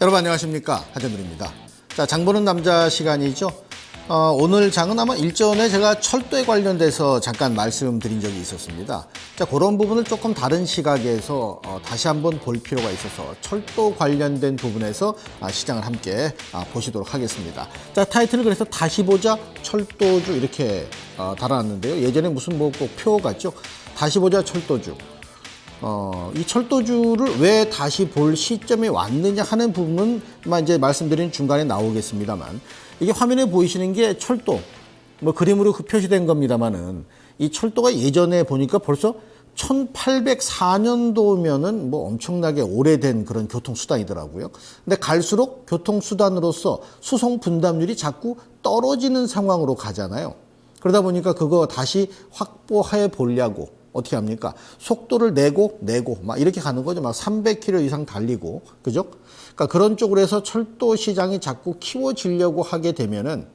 여러분 안녕하십니까, 하재물입니다. 자, 장 보는 남자 시간이죠. 오늘 장은 아마 일전에 제가 철도에 관련돼서 잠깐 말씀드린 적이 있었습니다. 자, 그런 부분을 조금 다른 시각에서 다시 한번 볼 필요가 있어서 철도 관련된 부분에서 시장을 함께 보시도록 하겠습니다. 자, 타이틀을 그래서 다시 보자 철도주 이렇게 달아놨는데요. 예전에 무슨 뭐 꼭 표 같죠? 다시 보자 철도주. 이 철도주를 왜 다시 볼 시점에 왔느냐 하는 부분만 이제 말씀드린 중간에 나오겠습니다만, 이게 화면에 보이시는 게 철도, 뭐 그림으로 표시된 겁니다만은, 이 철도가 예전에 보니까 벌써 1804년도면은 뭐 엄청나게 오래된 그런 교통수단이더라고요. 근데 갈수록 교통수단으로서 수송 분담률이 자꾸 떨어지는 상황으로 가잖아요. 그러다 보니까 그거 다시 확보해 보려고 어떻게 합니까? 속도를 내고 막 이렇게 가는 거죠. 막 300km 이상 달리고, 그죠? 그러니까 그런 쪽으로 해서 철도 시장이 자꾸 키워지려고 하게 되면은,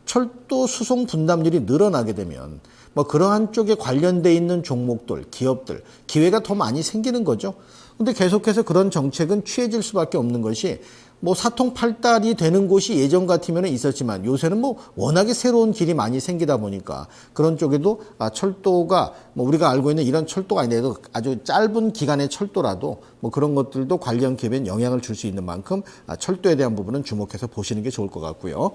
철도 수송 분담률이 늘어나게 되면 뭐 그러한 쪽에 관련돼 있는 종목들, 기업들 기회가 더 많이 생기는 거죠. 근데 계속해서 그런 정책은 취해질 수밖에 없는 것이, 뭐 사통팔달이 되는 곳이 예전 같으면 있었지만 요새는 뭐 워낙에 새로운 길이 많이 생기다 보니까 그런 쪽에도 철도가 뭐 우리가 알고 있는 이런 철도가 아니라도 아주 짧은 기간의 철도라도 뭐 그런 것들도 관련 기업에 영향을 줄 수 있는 만큼 철도에 대한 부분은 주목해서 보시는 게 좋을 것 같고요.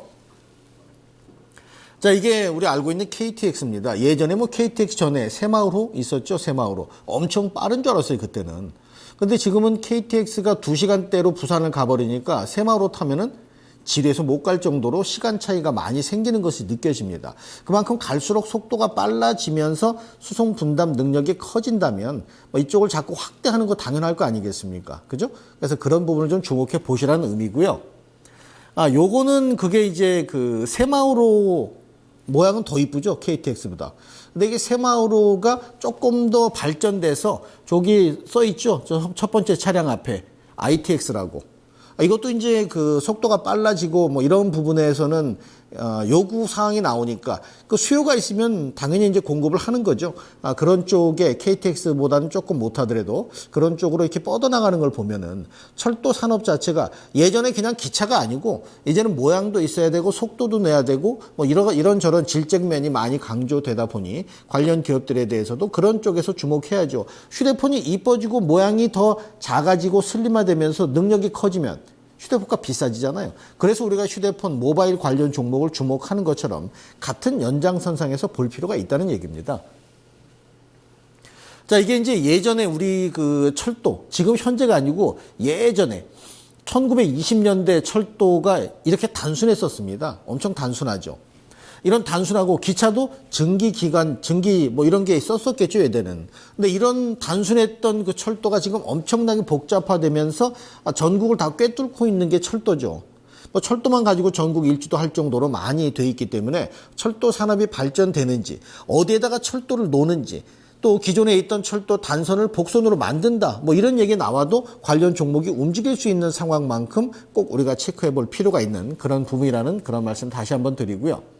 자, 이게 우리 알고 있는 KTX입니다. 예전에 뭐 KTX 전에 새마을호 있었죠. 새마을호. 엄청 빠른 줄 알았어요, 그때는. 근데 지금은 KTX가 2시간대로 부산을 가버리니까 새마을호 타면은 지뢰에서 못 갈 정도로 시간 차이가 많이 생기는 것이 느껴집니다. 그만큼 갈수록 속도가 빨라지면서 수송 분담 능력이 커진다면 뭐 이쪽을 자꾸 확대하는 거 당연할 거 아니겠습니까? 그죠? 그래서 그런 부분을 좀 주목해 보시라는 의미고요. 요거는 그게 이제 그 새마을호 모양은 더 이쁘죠, KTX보다. 근데 이게 새마을호가 조금 더 발전돼서 저기 써 있죠, 저 첫 번째 차량 앞에 ITX라고. 이것도 이제 그 속도가 빨라지고 뭐 이런 부분에서는 요구 사항이 나오니까 그 수요가 있으면 당연히 이제 공급을 하는 거죠. 그런 쪽에 KTX보다는 조금 못하더라도 그런 쪽으로 이렇게 뻗어나가는 걸 보면은 철도 산업 자체가 예전에 그냥 기차가 아니고 이제는 모양도 있어야 되고 속도도 내야 되고 뭐 이런저런 질적면이 많이 강조되다 보니 관련 기업들에 대해서도 그런 쪽에서 주목해야죠. 휴대폰이 이뻐지고 모양이 더 작아지고 슬림화되면서 능력이 커지면 휴대폰가 비싸지잖아요. 그래서 우리가 휴대폰 모바일 관련 종목을 주목하는 것처럼 같은 연장선상에서 볼 필요가 있다는 얘기입니다. 자, 이게 이제 예전에 우리 그 철도, 지금 현재가 아니고 예전에 1920년대 철도가 이렇게 단순했었습니다. 엄청 단순하죠. 이런 단순하고 기차도 증기 뭐 이런 게 썼었겠죠, 예전에는. 근데 이런 단순했던 그 철도가 지금 엄청나게 복잡화되면서 전국을 다 꿰뚫고 있는 게 철도죠. 뭐 철도만 가지고 전국 일주도 할 정도로 많이 돼 있기 때문에 철도 산업이 발전되는지, 어디에다가 철도를 놓는지, 또 기존에 있던 철도 단선을 복선으로 만든다, 뭐 이런 얘기 나와도 관련 종목이 움직일 수 있는 상황만큼 꼭 우리가 체크해 볼 필요가 있는 그런 부분이라는 그런 말씀 다시 한번 드리고요.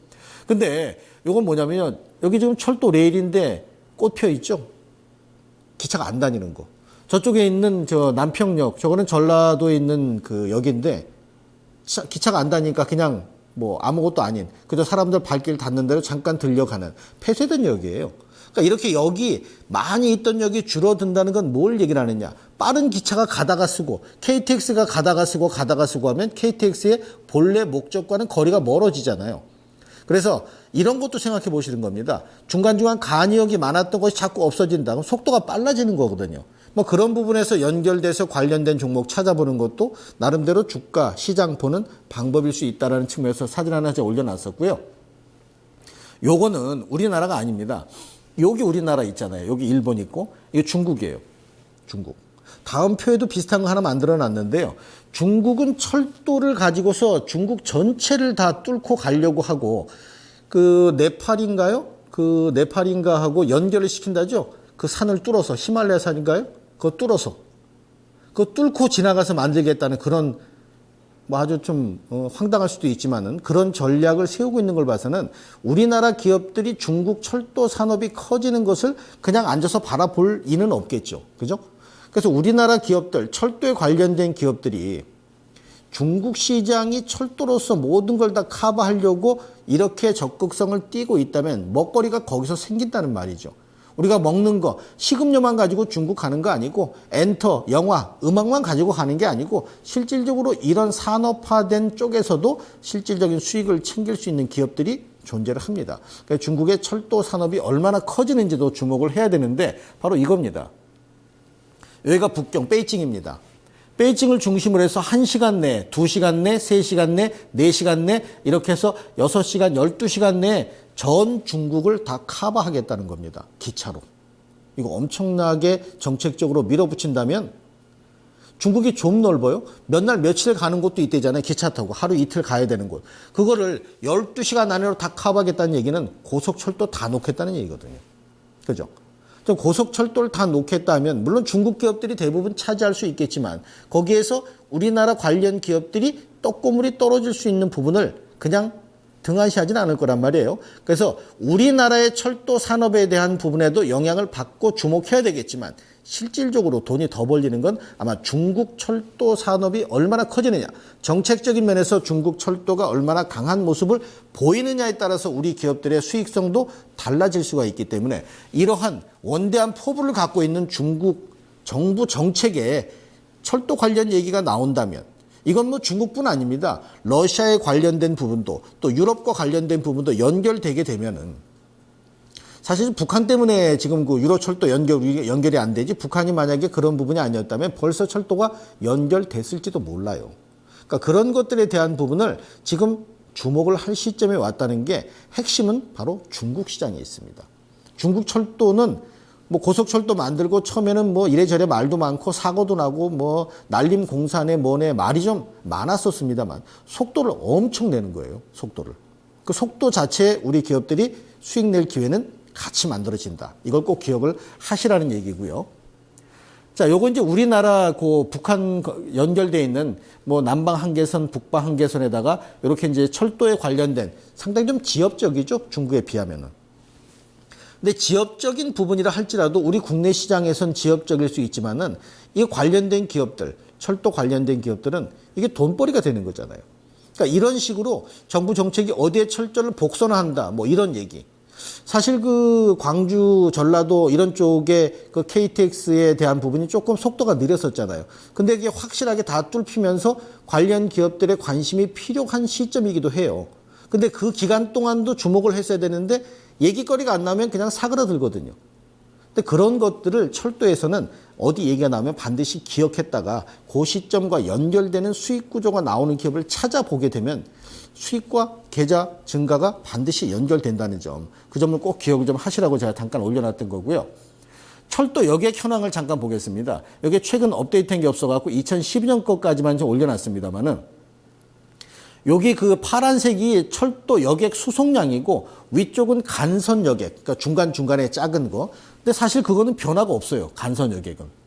근데 이건 뭐냐면요, 여기 지금 철도 레일인데 꽃 펴 있죠? 기차가 안 다니는 거. 저쪽에 있는 저 남평역, 저거는 전라도에 있는 그 역인데 기차가 안 다니니까 그냥 뭐 아무것도 아닌, 그저 사람들 발길 닿는 대로 잠깐 들려가는 폐쇄된 역이에요. 그러니까 이렇게 역이 많이 있던 역이 줄어든다는 건 뭘 얘기를 하느냐. 빠른 기차가 가다가 쓰고 KTX가 가다가 쓰고 하면 KTX의 본래 목적과는 거리가 멀어지잖아요. 그래서 이런 것도 생각해 보시는 겁니다. 중간중간 간이역이 많았던 것이 자꾸 없어진다. 그럼 속도가 빨라지는 거거든요. 뭐 그런 부분에서 연결돼서 관련된 종목 찾아보는 것도 나름대로 주가, 시장 보는 방법일 수 있다는 측면에서 사진 하나 제가 올려놨었고요. 요거는 우리나라가 아닙니다. 여기 우리나라 있잖아요. 여기 일본 있고, 이게 중국이에요. 중국. 다음 표에도 비슷한 거 하나 만들어 놨는데요. 중국은 철도를 가지고서 중국 전체를 다 뚫고 가려고 하고, 그 네팔인가 하고 연결을 시킨다죠. 그 산을 뚫어서, 히말라야 산인가요? 그거 뚫어서. 그거 뚫고 지나가서 만들겠다는 그런, 뭐 아주 좀 황당할 수도 있지만은 그런 전략을 세우고 있는 걸 봐서는 우리나라 기업들이 중국 철도 산업이 커지는 것을 그냥 앉아서 바라볼 이는 없겠죠. 그죠? 그래서 우리나라 기업들, 철도에 관련된 기업들이 중국 시장이 철도로서 모든 걸 다 커버하려고 이렇게 적극성을 띠고 있다면 먹거리가 거기서 생긴다는 말이죠. 우리가 먹는 거, 식음료만 가지고 중국 가는 거 아니고 엔터, 영화, 음악만 가지고 가는 게 아니고 실질적으로 이런 산업화된 쪽에서도 실질적인 수익을 챙길 수 있는 기업들이 존재를 합니다. 그러니까 중국의 철도 산업이 얼마나 커지는지도 주목을 해야 되는데 바로 이겁니다. 여기가 북경 베이징입니다. 베이징을 중심으로 해서 1시간 내, 2시간 내, 3시간 내, 4시간 내 이렇게 해서 6시간, 12시간 내에 전 중국을 다 커버하겠다는 겁니다. 기차로. 이거 엄청나게 정책적으로 밀어붙인다면 중국이 좀 넓어요. 몇 날 며칠 가는 곳도 있대잖아요. 기차 타고 하루 이틀 가야 되는 곳. 그거를 12시간 안으로 다 커버하겠다는 얘기는 고속철도 다 놓겠다는 얘기거든요. 그죠? 고속철도를 다 놓겠다 하면 물론 중국 기업들이 대부분 차지할 수 있겠지만 거기에서 우리나라 관련 기업들이 떡고물이 떨어질 수 있는 부분을 그냥 등한시하지는 않을 거란 말이에요. 그래서 우리나라의 철도 산업에 대한 부분에도 영향을 받고 주목해야 되겠지만 실질적으로 돈이 더 벌리는 건 아마 중국 철도 산업이 얼마나 커지느냐, 정책적인 면에서 중국 철도가 얼마나 강한 모습을 보이느냐에 따라서 우리 기업들의 수익성도 달라질 수가 있기 때문에 이러한 원대한 포부를 갖고 있는 중국 정부 정책에 철도 관련 얘기가 나온다면 이건 뭐 중국뿐 아닙니다. 러시아에 관련된 부분도 또 유럽과 관련된 부분도 연결되게 되면은 사실 북한 때문에 지금 그 유로철도 연결이 안 되지 북한이 만약에 그런 부분이 아니었다면 벌써 철도가 연결됐을지도 몰라요. 그러니까 그런 것들에 대한 부분을 지금 주목을 할 시점에 왔다는 게 핵심은 바로 중국 시장에 있습니다. 중국 철도는 뭐 고속철도 만들고 처음에는 뭐 이래저래 말도 많고 사고도 나고 뭐 날림 공사네 뭐네 말이 좀 많았었습니다만 속도를 엄청 내는 거예요. 속도를. 그 속도 자체에 우리 기업들이 수익 낼 기회는 같이 만들어진다. 이걸 꼭 기억을 하시라는 얘기고요. 자, 요거 이제 우리나라 그 북한 연결돼 있는 뭐 남방 한계선, 북방 한계선에다가 이렇게 이제 철도에 관련된 상당히 좀 지역적이죠. 중국에 비하면은. 근데 지역적인 부분이라 할지라도 우리 국내 시장에선 지역적일 수 있지만은 이 관련된 기업들, 철도 관련된 기업들은 이게 돈벌이가 되는 거잖아요. 그러니까 이런 식으로 정부 정책이 어디에 철도를 복선화한다. 뭐 이런 얘기. 사실 그 광주, 전라도 이런 쪽에 그 KTX에 대한 부분이 조금 속도가 느렸었잖아요. 근데 이게 확실하게 다 뚫히면서 관련 기업들의 관심이 필요한 시점이기도 해요. 근데 그 기간 동안도 주목을 했어야 되는데 얘기거리가 안 나오면 그냥 사그라들거든요. 근데 그런 것들을 철도에서는 어디 얘기가 나오면 반드시 기억했다가 그 시점과 연결되는 수익 구조가 나오는 기업을 찾아보게 되면 수익과 계좌 증가가 반드시 연결된다는 점, 그 점을 꼭 기억을 좀 하시라고 제가 잠깐 올려놨던 거고요. 철도 여객 현황을 잠깐 보겠습니다. 여기 최근 업데이트한 게 없어갖고 2012년 것까지만 좀 올려놨습니다만은 여기 그 파란색이 철도 여객 수송량이고 위쪽은 간선 여객, 그러니까 중간중간에 작은 거. 근데 사실 그거는 변화가 없어요. 간선 여객은.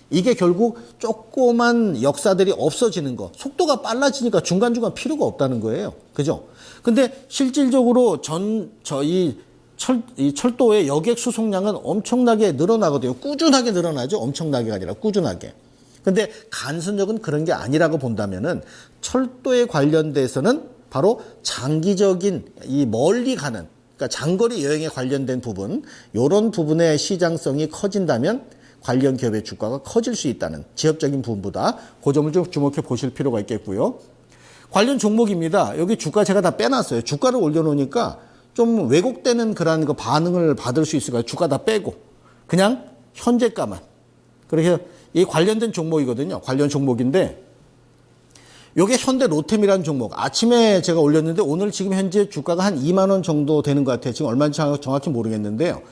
이게 결국 조그만 역사들이 없어지는 거. 속도가 빨라지니까 중간중간 필요가 없다는 거예요. 그죠? 근데 실질적으로 이 철도의 여객 수송량은 엄청나게 늘어나거든요. 꾸준하게 늘어나죠. 엄청나게가 아니라 꾸준하게. 근데 간선역은 그런 게 아니라고 본다면은 철도에 관련돼서는 바로 장기적인 이 멀리 가는, 그러니까 장거리 여행에 관련된 부분, 이런 부분의 시장성이 커진다면 관련 기업의 주가가 커질 수 있다는 지역적인 부분보다 그 점을 좀 주목해 보실 필요가 있겠고요. 관련 종목입니다. 여기 주가 제가 다 빼놨어요. 주가를 올려놓으니까 좀 왜곡되는 그런 그 반응을 받을 수 있을까요? 주가 다 빼고 그냥 현재가만. 그래서 이 관련된 종목이거든요. 관련 종목인데 이게 현대 로템이라는 종목. 아침에 제가 올렸는데 오늘 지금 현재 주가가 한 2만 원 정도 되는 것 같아요. 지금 얼마인지 정확히 모르겠는데요.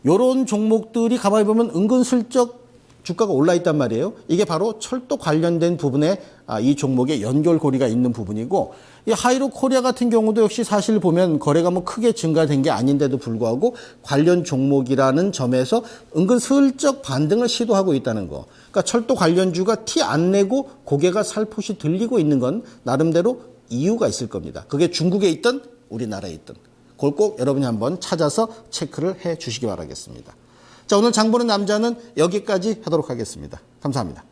이런 종목들이 가만히 보면 은근슬쩍 주가가 올라 있단 말이에요. 이게 바로 철도 관련된 부분에 이 종목의 연결고리가 있는 부분이고, 이 하이로 코리아 같은 경우도 역시 사실 보면 거래가 뭐 크게 증가된 게 아닌데도 불구하고 관련 종목이라는 점에서 은근슬쩍 반등을 시도하고 있다는 거. 그러니까 철도 관련주가 티 안 내고 고개가 살포시 들리고 있는 건 나름대로 이유가 있을 겁니다. 그게 중국에 있든 우리나라에 있든. 그걸 꼭 여러분이 한번 찾아서 체크를 해 주시기 바라겠습니다. 자, 오늘 장 보는 남자는 여기까지 하도록 하겠습니다. 감사합니다.